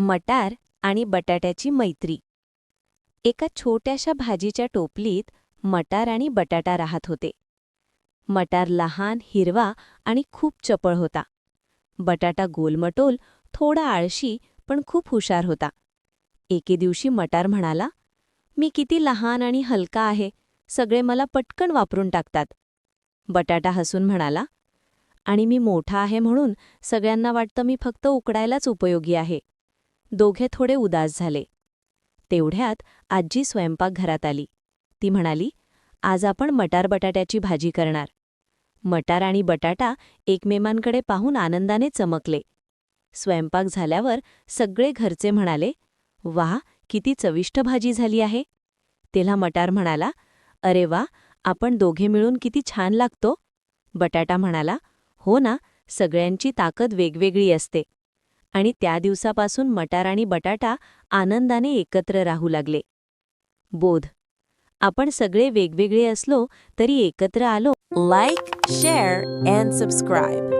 मटार आणि बटाट्याची मैत्री. एका छोट्याशा भाजीच्या टोपलीत मटार आणि बटाटा राहत होते. मटार लहान, हिरवा आणि खूप चपळ होता. बटाटा गोलमटोल, थोडा आळशी पण खूप हुशार होता. एके दिवशी मटार म्हणाला, "मी किती लहान आणि हलका आहे, सगळे मला पटकन वापरून टाकतात." बटाटा हसून म्हणाला, "आणि मी मोठा आहे म्हणून सगळ्यांना वाटतं मी फक्त उकडायलाच उपयोगी आहे." दोघे थोडे उदास झाले. तेवढ्यात आजी स्वयंपाकघरात आली. ती म्हणाली, "आज आपण मटार बटाट्याची भाजी करणार." मटार आणि बटाटा एकमेकांकडे पाहून आनंदाने चमकले. स्वयंपाक झाल्यावर सगळे घरचे म्हणाले, "वाह, किती चविष्ट भाजी झाली आहे." तेव्हा मटार म्हणाला, "अरे वा, आपण दोघे मिळून किती छान लागतो." बटाटा म्हणाला, "हो ना, सगळ्यांची ताकद वेगवेगळी असते." आणि त्या दिवसापासून मटार आणि बटाटा आनंदाने एकत्र राहू लागले. बोध: आपण सगळे वेगवेगळे असलो तरी एकत्र आलो. Like, share, and subscribe.